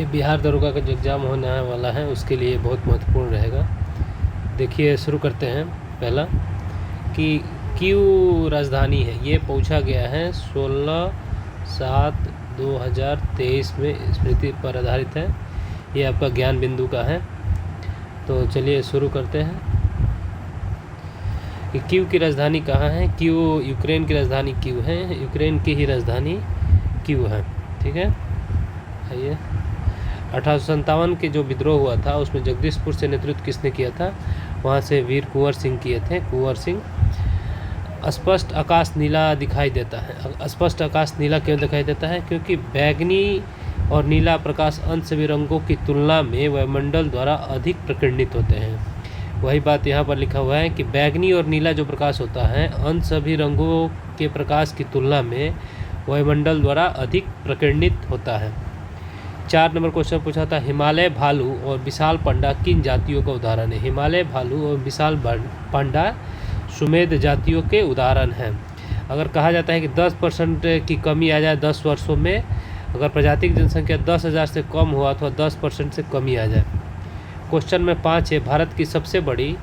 ये बिहार दरोगा का जो एग्ज़ाम होने वाला है उसके लिए बहुत महत्वपूर्ण रहेगा। देखिए शुरू करते हैं। पहला कि क्यों राजधानी है, ये पूछा गया है 16/7/2023 में, स्मृति पर आधारित है। ये आपका ज्ञान बिंदु का है। तो चलिए शुरू करते हैं कि कीव की राजधानी कहाँ है। कीव यूक्रेन की राजधानी कीव है, यूक्रेन की ही राजधानी कीव है। ठीक है, आइए। 1857 के जो विद्रोह हुआ था उसमें जगदीशपुर से नेतृत्व किसने किया था? वहाँ से वीर कुंवर सिंह किए थे, कुंवर सिंह। स्पष्ट आकाश नीला दिखाई देता है। स्पष्ट आकाश नीला क्यों दिखाई देता है? क्योंकि बैगनी और नीला प्रकाश अन्य सभी रंगों की तुलना में वायुमंडल द्वारा अधिक प्रकीर्णित होते हैं। वही बात यहाँ पर लिखा हुआ है कि बैगनी और नीला जो प्रकाश होता है अन्य सभी रंगों के प्रकाश की तुलना में वायुमंडल द्वारा अधिक प्रकीर्णित होता है। 4 नंबर क्वेश्चन पूछा था, हिमालय भालू और विशाल पांडा किन जातियों का उदाहरण है? हिमालय भालू और विशाल पांडा सुमेध जातियों के उदाहरण हैं। अगर कहा जाता है कि 10% की कमी आ जाए 10 वर्षों में, अगर प्रजाति की जनसंख्या 10,000 से कम हुआ तो 10% से कमी आ जाए। क्वेश्चन में 5 है, भारत की सबसे बड़ी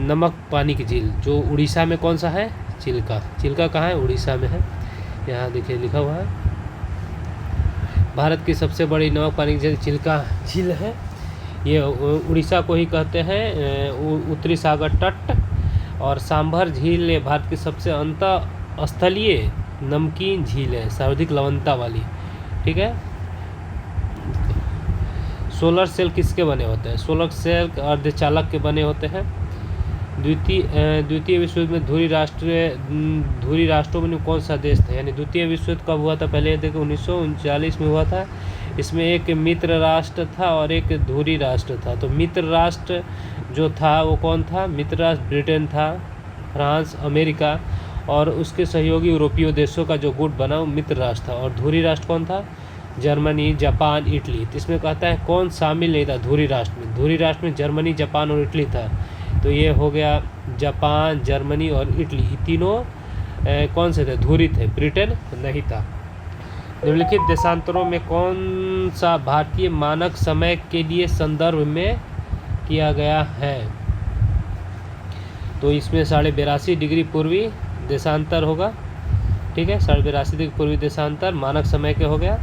नमक पानी की झील जो उड़ीसा में कौन सा है? चिल्का। चिल्का कहाँ है? उड़ीसा में है। यहाँ देखिए लिखा हुआ है, भारत की सबसे बड़ी नमक पानी की झील चिल्का झील है। ये उड़ीसा को ही कहते हैं, उत्तरी सागर तट। और सांभर झील ये भारत की सबसे अंतःस्थलीय नमकीन झील है, सर्वाधिक लवणता वाली। ठीक है। सोलर सेल किसके बने होते हैं? सोलर सेल अर्धचालक के बने होते हैं। द्वितीय विश्व युद्ध में धुरी राष्ट्रों में कौन सा देश था? यानी द्वितीय विश्व युद्ध कब हुआ था? पहले देखो 1939 में हुआ था। इसमें एक मित्र राष्ट्र था और एक धुरी राष्ट्र था। तो मित्र राष्ट्र जो था वो कौन था? मित्र राष्ट्र ब्रिटेन था, फ्रांस, अमेरिका और उसके सहयोगी यूरोपीय देशों का जो गुट बना वो मित्र राष्ट्र था। और धुरी राष्ट्र कौन था? Germany, Japan, Italy. तो इसमें कहता है कौन शामिल नहीं था धुरी राष्ट्र में? धुरी राष्ट्र में जर्मनी, जापान और इटली था। तो ये हो गया जापान, जर्मनी और इटली, ये तीनों कौन से थे? धुरी थे, ब्रिटेन नहीं था। निम्नलिखित देशांतरों में कौन सा भारतीय मानक समय के लिए संदर्भ में किया गया है? तो इसमें 82.5 डिग्री पूर्वी देशांतर होगा। ठीक है, 82.5 डिग्री पूर्वी देशांतर मानक समय के हो गया।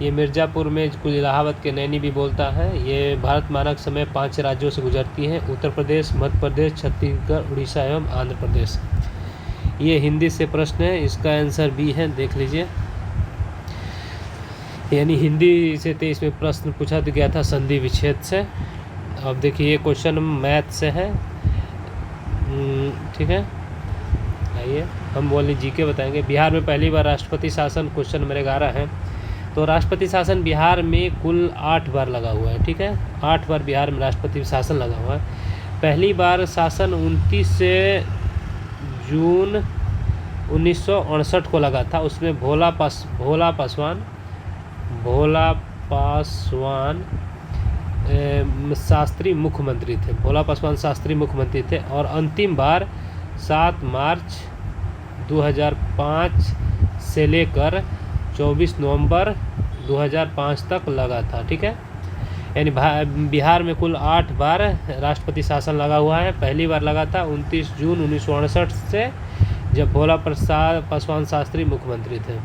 ये मिर्ज़ापुर में कुछ इलाहाबाद के नैनी भी बोलता है। ये भारत मानक समय 5 राज्यों से गुजरती है, उत्तर प्रदेश, मध्य प्रदेश, छत्तीसगढ़, उड़ीसा एवं आंध्र प्रदेश। ये हिंदी से प्रश्न है, इसका आंसर बी है, देख लीजिए। यानी हिंदी से 23 में प्रश्न पूछा तो गया था संधि विच्छेद से। अब देखिए ये क्वेश्चन मैथ से है। ठीक है, आइए हम बोले जीके बताएंगे। बिहार में पहली बार राष्ट्रपति शासन, क्वेश्चन नंबर 11 है। तो राष्ट्रपति शासन बिहार में कुल 8 बार लगा हुआ है। ठीक है, 8 बार बिहार में राष्ट्रपति शासन लगा हुआ है। पहली बार शासन 29 जून 1968 को लगा था। उसमें भोला पासवान शास्त्री मुख्यमंत्री थे। भोला पासवान शास्त्री मुख्यमंत्री थे। और अंतिम बार 7 मार्च 2005 से लेकर 24 नवंबर 2005 तक लगा था। ठीक है, यानी बिहार में कुल 8 बार राष्ट्रपति शासन लगा हुआ है। पहली बार लगा था 29 जून 1968 से, जब भोला पासवान शास्त्री मुख्यमंत्री थे।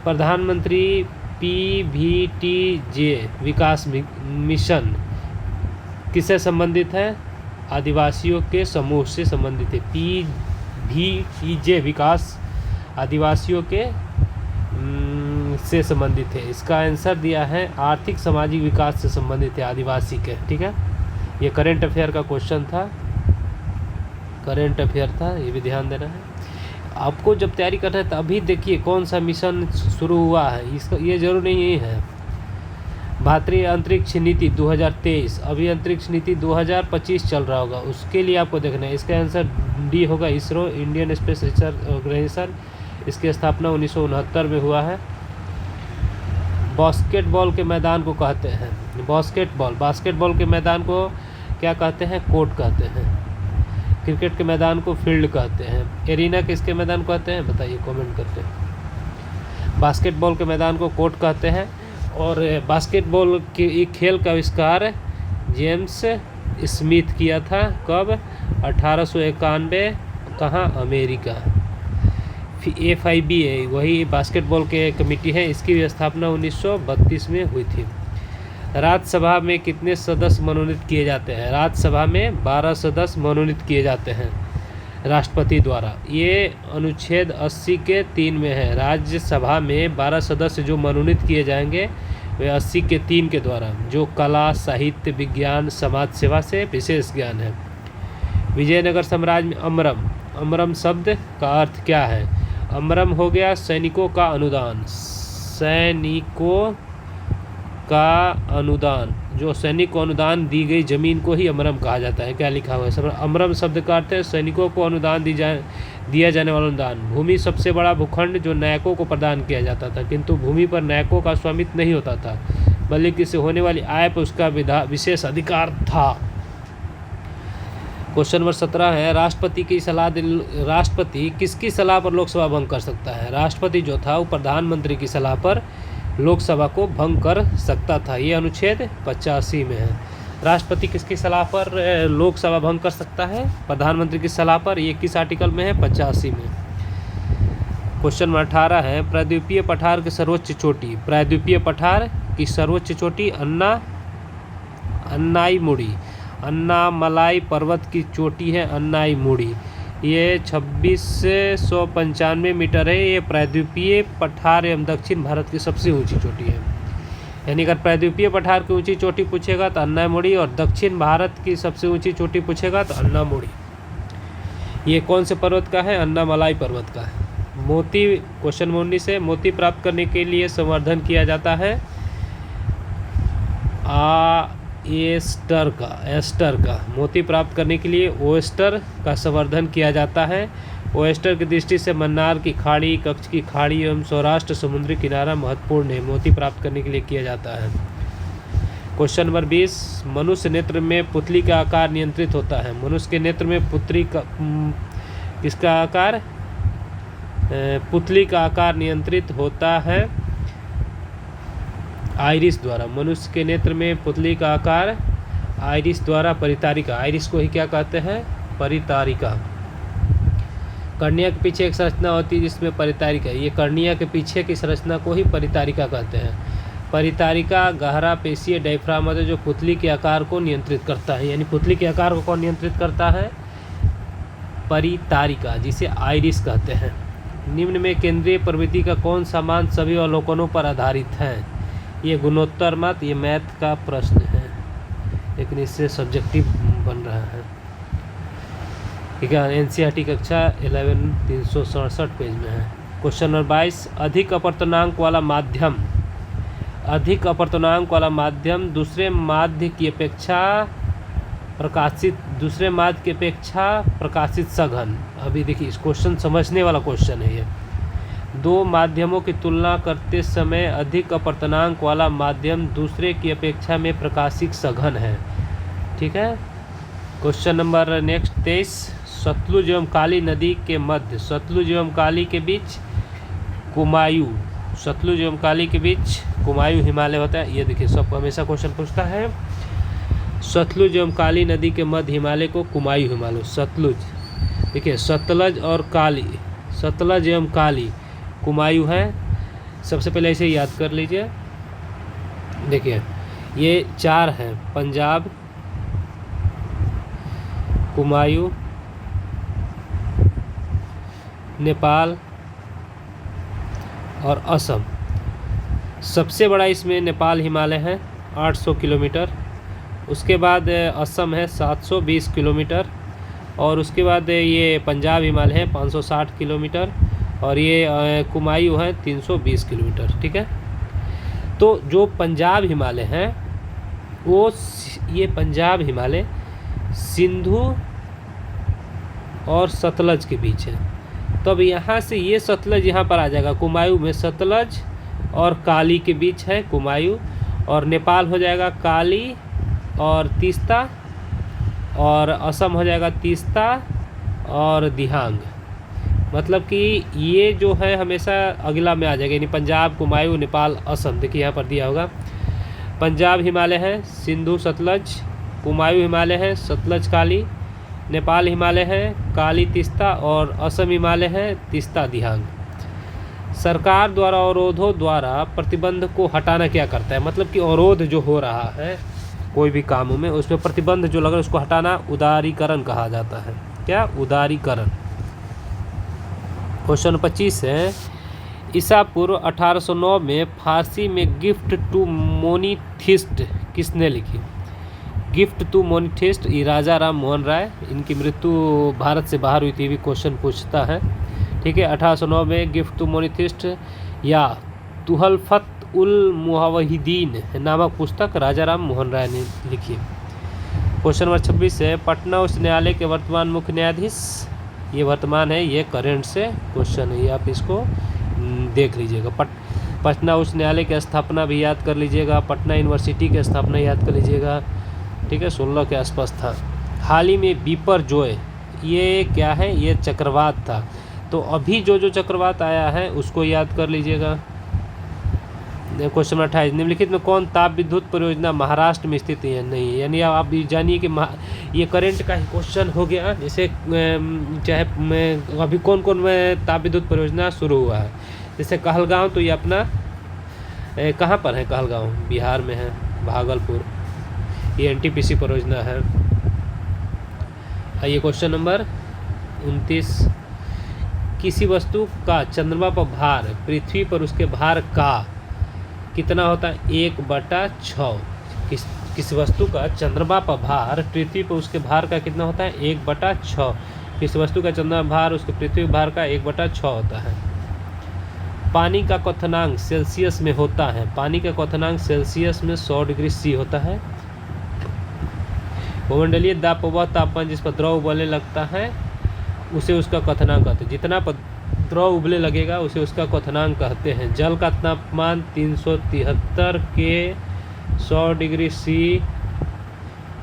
प्रधानमंत्री PVTJ विकास मिशन किससे संबंधित है? आदिवासियों के समूह से संबंधित है। PVTJ विकास आदिवासियों के से संबंधित है। इसका आंसर दिया है आर्थिक सामाजिक विकास से संबंधित है, आदिवासी के। ठीक है, ये करंट अफेयर का क्वेश्चन था, करंट अफेयर था, ये भी ध्यान देना है आपको जब तैयारी करना है। तो अभी देखिए कौन सा मिशन शुरू हुआ है, इसका ये जरूर नहीं है। भारतीय अंतरिक्ष नीति 2023, अभी अंतरिक्ष नीति 2025 चल रहा होगा, उसके लिए आपको देखना है। इसका आंसर डी होगा, ISRO, Indian space research organisation. इसकी स्थापना 1969 में हुआ है। बास्केटबॉल के मैदान को कहते हैं, बास्केटबॉल के मैदान को क्या कहते हैं? कोर्ट कहते हैं। क्रिकेट के मैदान को फील्ड कहते हैं। एरिना किसके मैदान कहते हैं? बताइए कमेंट करते हैं। बास्केटबॉल के मैदान को कोर्ट कहते हैं। और बास्केटबॉल के खेल का आविष्कार जेम्स स्मिथ किया था। कब? 1891। कहाँ? अमेरिका। FIBA वही बास्केटबॉल के कमेटी है, इसकी स्थापना 1932 में हुई थी। राज्यसभा में कितने सदस्य मनोनीत किए जाते हैं? राज्यसभा में 12 सदस्य मनोनीत किए जाते हैं राष्ट्रपति द्वारा। ये अनुच्छेद 80 के 3 में है। राज्यसभा में 12 सदस्य जो मनोनीत किए जाएंगे वे 80 के 3 के द्वारा, जो कला, साहित्य, विज्ञान, समाज सेवा से विशेष ज्ञान है। विजयनगर साम्राज्य में अमरम शब्द का अर्थ क्या है? अमरम हो गया सैनिकों का अनुदान। सैनिकों का अनुदान, जो सैनिक को अनुदान दी गई जमीन को ही अमरम कहा जाता है। क्या लिखा हुआ है? अमरम शब्द का अर्थ है सैनिकों को अनुदान दिया जाने वाला अनुदान। भूमि सबसे बड़ा भूखंड जो नायकों को प्रदान किया जाता था, किंतु भूमि पर नायकों का स्वामित्व नहीं होता था, बल्कि इससे होने वाली आय पर उसका विशेष अधिकार था। क्वेश्चन नंबर 17 है, राष्ट्रपति किसकी सलाह पर लोकसभा भंग कर सकता है? राष्ट्रपति जो था वो प्रधानमंत्री की सलाह पर लोकसभा को भंग कर सकता था। ये अनुच्छेद 85 में है। राष्ट्रपति किसकी सलाह पर लोकसभा भंग कर सकता है? प्रधानमंत्री की सलाह पर। ये किस आर्टिकल में है? 85 में। क्वेश्चन नंबर 18 है, प्रायद्वीपीय पठार की सर्वोच्च चोटी। प्रायद्वीपीय पठार की सर्वोच्च चोटी अन्नाईमुड़ी, अन्नामलाई पर्वत की चोटी है अन्नाईमुड़ी। ये 2695 मीटर है। ये प्रायद्वीपीय पठार एवं दक्षिण भारत की सबसे ऊंची चोटी है। यानी अगर प्रायद्वीपीय पठार की ऊंची चोटी पूछेगा तो अन्नाईमुड़ी, और दक्षिण भारत की सबसे ऊंची चोटी पूछेगा तो अन्नामुड़ी। ये कौन से पर्वत का है? अन्नामलाई पर्वत का है। मोती, क्वेश्चन 19 है, मोती प्राप्त करने के लिए संवर्धन किया जाता है एस्टर का। मोती प्राप्त करने के लिए ओएस्टर का संवर्धन किया जाता है। ओएस्टर की दृष्टि से मन्नार की खाड़ी, कच्छ की खाड़ी एवं सौराष्ट्र समुद्री किनारा महत्वपूर्ण है। मोती प्राप्त करने के लिए किया जाता है। क्वेश्चन नंबर 20, मनुष्य नेत्र में पुतली का आकार नियंत्रित होता है। मनुष्य के नेत्र में किसका आकार? पुतली का आकार नियंत्रित होता है आइरिस द्वारा। मनुष्य के नेत्र में पुतली का आकार आइरिस द्वारा परितारिका। आइरिस को ही क्या कहते हैं? परितारिका। कर्निया के पीछे एक संरचना होती है जिसमें परितारिका। ये कर्निया के पीछे की संरचना को ही परितारिका कहते हैं। परितारिका गहरा पेशीय डायफ्राम है जो पुतली के आकार को नियंत्रित करता है। यानी पुतली के आकार को कौन नियंत्रित करता है? परितारिका, जिसे आइरिस कहते हैं। निम्न में केंद्रीय प्रवृत्ति का कौन सा मान सभी अवलोकनों पर आधारित है? ये गुणोत्तर मत, ये मैथ का प्रश्न है, लेकिन इससे सब्जेक्टिव बन रहा है। ठीक है, NCERT कक्षा 11 367 पेज में है। क्वेश्चन नंबर 22, अधिक अपवर्तनांक वाला माध्यम दूसरे माध्य की अपेक्षा प्रकाशित सघन। अभी देखिए, इस क्वेश्चन समझने वाला क्वेश्चन है ये। दो माध्यमों की तुलना करते समय अधिक अपवर्तनांक वाला माध्यम दूसरे की अपेक्षा में प्रकाशिक सघन है। ठीक है। क्वेश्चन नंबर नेक्स्ट 23, सतलुज एवं काली नदी के मध्य, सतलुज एवं काली के बीच कुमायूं हिमालय होता है। ये देखिए, सब हमेशा क्वेश्चन पूछता है। सतलुज एवं काली नदी के मध्य हिमालय को कुमायूं हिमालय। सतलुज, देखिए सतलज एवं काली कुमायूं है। सबसे पहले इसे याद कर लीजिए। देखिए ये 4 हैं, पंजाब, कुमायूं, नेपाल और असम। सबसे बड़ा इसमें नेपाल हिमालय है 800 किलोमीटर। उसके बाद असम है 720 किलोमीटर, और उसके बाद ये पंजाब हिमालय है 560 किलोमीटर, और ये कुमायूं है 320 किलोमीटर। ठीक है। तो जो पंजाब हिमालय है वो, ये पंजाब हिमालय सिंधु और सतलज के बीच है। तो अब यहाँ से ये सतलज यहाँ पर आ जाएगा। कुमायूं में सतलज और काली के बीच है कुमायूं, और नेपाल हो जाएगा काली और तीस्ता, और असम हो जाएगा तीस्ता और दिहांग। मतलब कि ये जो है हमेशा अगला में आ जाएगा, यानी पंजाब, कुमायूं, नेपाल, असम। देखिए यहाँ पर दिया होगा, पंजाब हिमालय है, सिंधु सतलज, कुमायूं हिमालय है, सतलज काली, नेपाल हिमालय है, काली तीस्ता, और असम हिमालय है, तीस्ता दिहांग। सरकार द्वारा अवरोधों द्वारा प्रतिबंध को हटाना क्या करता है? मतलब कि अवरोध जो हो रहा है कोई भी कामों में, उसमें प्रतिबंध जो लग रहा है उसको हटाना उदारीकरण कहा जाता है। क्या? उदारीकरण। क्वेश्चन 25 है, ईसा पूर्व 1809 में फारसी में गिफ्ट टू मोनीथिस्ट किसने लिखी? गिफ्ट टू मोनीथिस्ट, ये राजा राम मोहन राय। इनकी मृत्यु भारत से बाहर हुई थी, भी क्वेश्चन पूछता है। ठीक है, 1809 में गिफ्ट टू मोनीथिस्ट या तुहफत उल मुवहिदीन नामक पुस्तक राजा राम मोहन राय ने लिखी। क्वेश्चन नंबर 26 है, पटना उच्च न्यायालय के वर्तमान मुख्य न्यायाधीश, ये वर्तमान है, ये करंट से क्वेश्चन है, ये आप इसको देख लीजिएगा। पटना उच्च न्यायालय की स्थापना भी याद कर लीजिएगा, पटना यूनिवर्सिटी की स्थापना याद कर लीजिएगा। ठीक है, 16 के आसपास था। हाल ही में बीपर जोय, ये क्या है? ये चक्रवात था। तो अभी जो जो चक्रवात आया है उसको याद कर लीजिएगा। क्वेश्चन नंबर 28, निम्नलिखित में कौन ताप विद्युत परियोजना महाराष्ट्र में स्थित है? नहीं, यानी आप जानिए कि ये करंट का ही क्वेश्चन हो गया। जैसे चाहे अभी कौन कौन में ताप विद्युत परियोजना शुरू हुआ है, जैसे कहलगांव, तो ये अपना कहाँ पर है? कहलगांव बिहार में है, भागलपुर, ये एनटीपीसी परियोजना है। आइए क्वेश्चन नंबर 29, किसी वस्तु का चंद्रमा पर भार पृथ्वी पर उसके भार का कितना होता है? 1/6। किसी वस्तु का चंद्रमा पर भार पृथ्वी पर उसके भार का कितना होता है? 1/6। किसी वस्तु का चंद्रमा भार उसके पृथ्वी भार का 1/6 होता है। पानी का क्वथनांक सेल्सियस में होता है, पानी का क्वथनांक सेल्सियस में 100 डिग्री सी होता है। भूमंडलीय दाब पर वह तापमान जिस पर द्रव उबलने लगता है उसे उसका क्वथनांक कहते हैं। जितना पर द्रव उबलने लगेगा उसे उसका क्वथनांक कहते हैं। जल का तापमान 373 के 100 डिग्री सी।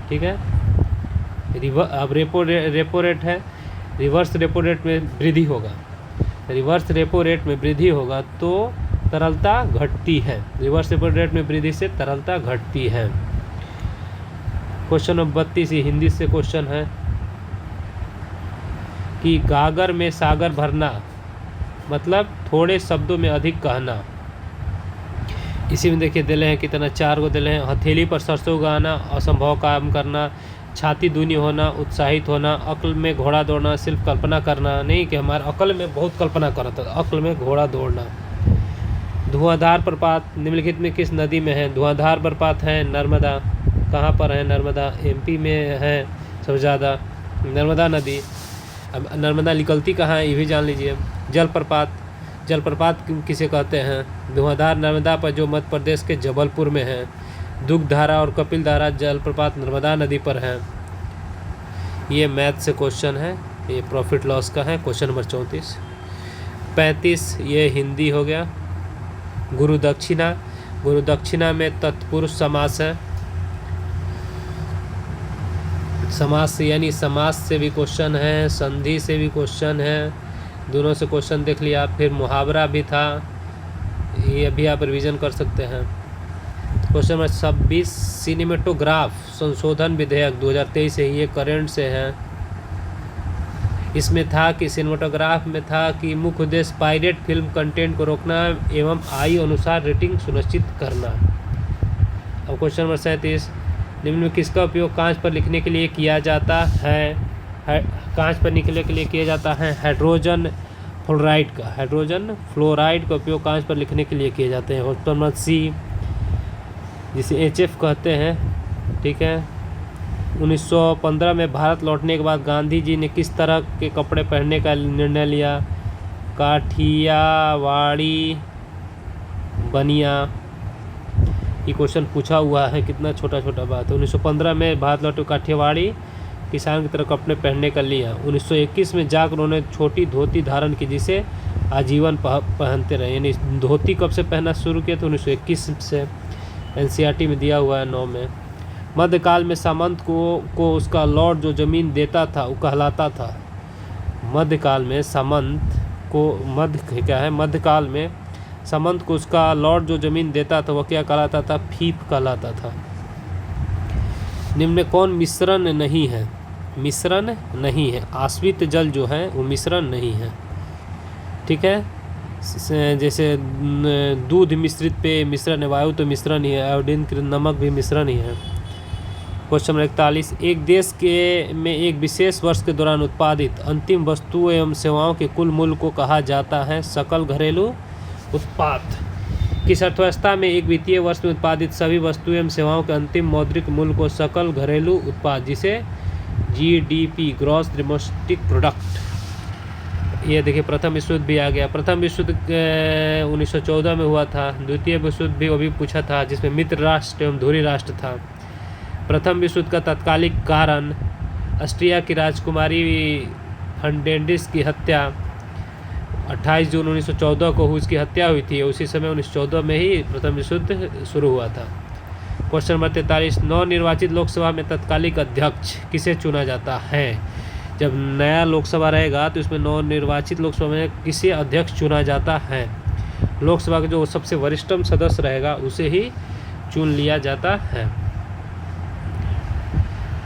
ठीक है, अब रेपो रेट है, रिवर्स रेपो रेट में वृद्धि होगा, रिवर्स रेपो रेट में वृद्धि होगा तो तरलता घटती है, रिवर्स रेपो रेट में वृद्धि से तरलता घटती है। क्वेश्चन नंबर 32 हिंदी से क्वेश्चन है कि गागर में सागर भरना मतलब थोड़े शब्दों में अधिक कहना। इसी में देखिए दिले हैं कितना, 4 को दिले हैं। हथेली पर सरसों उगाना, असंभव काम करना, छाती दूनी होना, उत्साहित होना, अक्ल में घोड़ा दौड़ना, सिर्फ कल्पना करना। नहीं कि हमारे अक्ल में बहुत कल्पना कर रहा था, अक्ल में घोड़ा दौड़ना। धुआंधार प्रपात निम्नलिखित में किस नदी में है? धुआंधार प्रपात है नर्मदा। कहाँ पर है नर्मदा? एमपी में है सबसे ज़्यादा नर्मदा नदी। अब नर्मदा निकलती कहाँ है ये भी जान लीजिए। जलप्रपात, जलप्रपात किसे कहते हैं? धुआंधार नर्मदा पर जो मध्य प्रदेश के जबलपुर में है। दुग्धारा और कपिल धारा जलप्रपात नर्मदा नदी पर है। ये मैथ से क्वेश्चन है, ये प्रॉफिट लॉस का है। Question number 34। 35 ये हिंदी हो गया। गुरु दक्षिणा, गुरु दक्षिणा में तत्पुरुष समास है। समास यानी समास से भी क्वेश्चन है, संधि से भी क्वेश्चन है, दोनों से क्वेश्चन देख लिया। फिर मुहावरा भी था, ये अभी आप रिवीजन कर सकते हैं। क्वेश्चन नंबर 26 सिनेमेटोग्राफ संशोधन विधेयक 2023 है, ये करंट से है। इसमें था कि सिनेमेटोग्राफ में था कि मुख्य उद्देश्य पायरेट फिल्म कंटेंट को रोकना एवं आयु अनुसार रेटिंग सुनिश्चित करना। अब क्वेश्चन नंबर 37 निम्न में किसका उपयोग कांच पर लिखने के लिए किया जाता है? कांच पर लिखने के लिए किया जाता है हाइड्रोजन फ्लोराइड का, हाइड्रोजन फ्लोराइड का उपयोग कांच पर लिखने के लिए किए जाते हैं। क्वेश्चन नंबर सी जिसे HF कहते हैं। ठीक है, 1915 में भारत लौटने के बाद गांधी जी ने किस तरह के कपड़े पहनने का निर्णय लिया? काठियावाड़ी बनिया। ये क्वेश्चन पूछा हुआ है, कितना छोटा छोटा बात है। 1915 में भारत लौटे काठियावाड़ी किसान की तरह कपड़े पहनने का लिया। 1921 में जाकर उन्होंने छोटी धोती धारण की जिसे आजीवन पहनते रहे। यानी धोती कब से पहनना शुरू किया? तो 1921 से। NCERT में दिया हुआ है 9 में। मध्यकाल में सामंत को उसका लॉर्ड जो ज़मीन देता था वो कहलाता था। मध्यकाल में सामंत को मध्यकाल में सामंत को उसका लॉर्ड जो जमीन देता था वह क्या कहलाता था? फीफ कहलाता था। निम्न में कौन मिश्रण नहीं है? मिश्रण नहीं है। आश्रित जल जो है वो मिश्रण नहीं है। ठीक है, जैसे दूध मिश्रित पे मिश्रण है, वायु तो मिश्रण ही है, आयोडीन नमक भी मिश्रण ही है। क्वेश्चन नंबर 41, एक देश के में एक विशेष वर्ष के दौरान उत्पादित अंतिम वस्तुओं एवं सेवाओं के कुल मूल्य को कहा जाता है सकल घरेलू उत्पाद। किस अर्थव्यवस्था में एक वित्तीय वर्ष में उत्पादित सभी वस्तुएं एवं सेवाओं के अंतिम मौद्रिक मूल्य को सकल घरेलू उत्पाद, जिसे GDP ग्रॉस डोमेस्टिक प्रोडक्ट, ये देखिए प्रथम विश्व युद्ध भी आ गया। प्रथम विश्व युद्ध 1914 में हुआ था। द्वितीय विश्व युद्ध भी वो भी पूछा था, जिसमें मित्र राष्ट्र एवं धुरी राष्ट्र था। प्रथम विश्व युद्ध का तात्कालिक कारण ऑस्ट्रिया की राजकुमारी फर्डिनेंड की हत्या 28 जून 1914 को उसकी हत्या हुई थी। उसी समय 1914 में ही प्रथम विश्व युद्ध शुरू हुआ था। क्वेश्चन नंबर 43, नवनिर्वाचित लोकसभा में तत्कालिक अध्यक्ष किसे चुना जाता है? जब नया लोकसभा रहेगा तो इसमें नवनिर्वाचित लोकसभा में किसे अध्यक्ष चुना जाता है? लोकसभा का जो सबसे वरिष्ठतम सदस्य रहेगा उसे ही चुन लिया जाता है।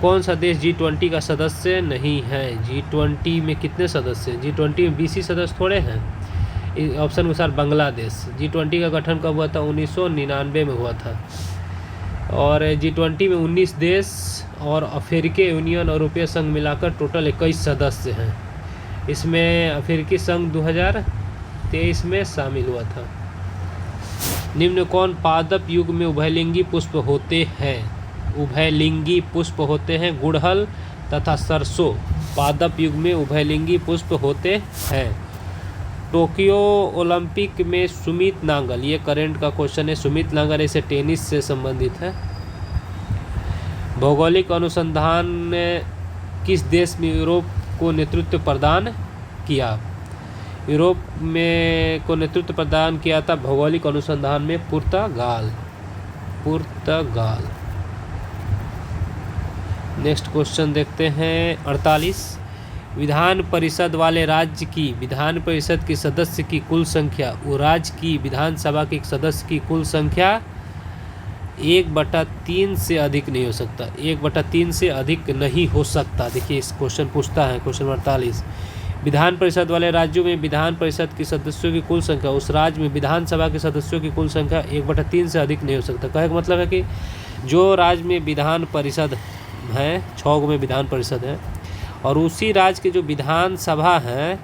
कौन सा देश G20 का सदस्य नहीं है? G20 में कितने सदस्य हैं? G20 में 20 सदस्य थोड़े हैं। ऑप्शन के अनुसार बांग्लादेश। G20 का गठन कब हुआ था? 1999 में हुआ था। और G20 में 19 देश और अफ्रीकी यूनियन और यूरोपीय संघ मिलाकर टोटल 21 सदस्य हैं। इसमें अफ्रीकी संघ 2023 में शामिल हुआ था। निम्न कौन पादप युग में उभयलिंगी पुष्प होते हैं? उभयलिंगी पुष्प होते हैं गुड़हल तथा सरसों। पादप युग में उभयलिंगी पुष्प होते हैं। टोक्यो ओलंपिक में सुमित नागल, ये करंट का क्वेश्चन है, सुमित नागल इसे टेनिस से संबंधित है। भौगोलिक अनुसंधान ने किस देश में यूरोप को नेतृत्व प्रदान किया? यूरोप में को नेतृत्व प्रदान किया था भौगोलिक अनुसंधान में पुर्तगाल। नेक्स्ट क्वेश्चन देखते हैं 48, विधान परिषद वाले राज्य की विधान परिषद के सदस्य की कुल संख्या वो राज्य की विधानसभा के सदस्य की कुल संख्या 1/3 से अधिक नहीं हो सकता। 1/3 से अधिक नहीं हो सकता। देखिए इस क्वेश्चन पूछता है क्वेश्चन 48, विधान परिषद वाले राज्यों में विधान परिषद के सदस्यों की कुल संख्या उस राज्य में विधानसभा के सदस्यों की कुल संख्या 1/3 से अधिक नहीं हो सकता। कहने का मतलब है कि जो राज्य में विधान परिषद है, 6 में विधान परिषद है, और उसी राज्य के जो विधानसभा है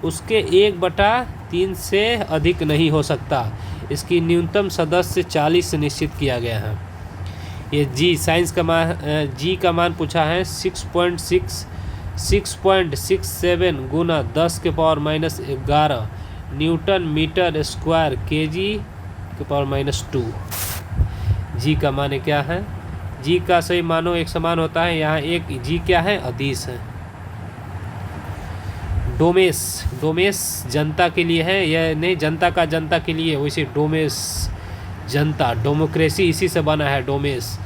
उसके 1/3 से अधिक नहीं हो सकता। इसकी न्यूनतम सदस्य 40 से निश्चित किया गया है। ये जी साइंस का जी का मान पूछा है 6.67 गुना 10⁻⁻11 न्यूटन मीटर स्क्वायर kg⁻²। जी का मान क्या है? जी का सही मानो एक समान होता है। यहाँ एक जी क्या है? अदिश है। डोमेस जनता के लिए है, यह नहीं जनता का जनता के लिए, वैसे डोमेस जनता, डेमोक्रेसी इसी से बना है डोमेस।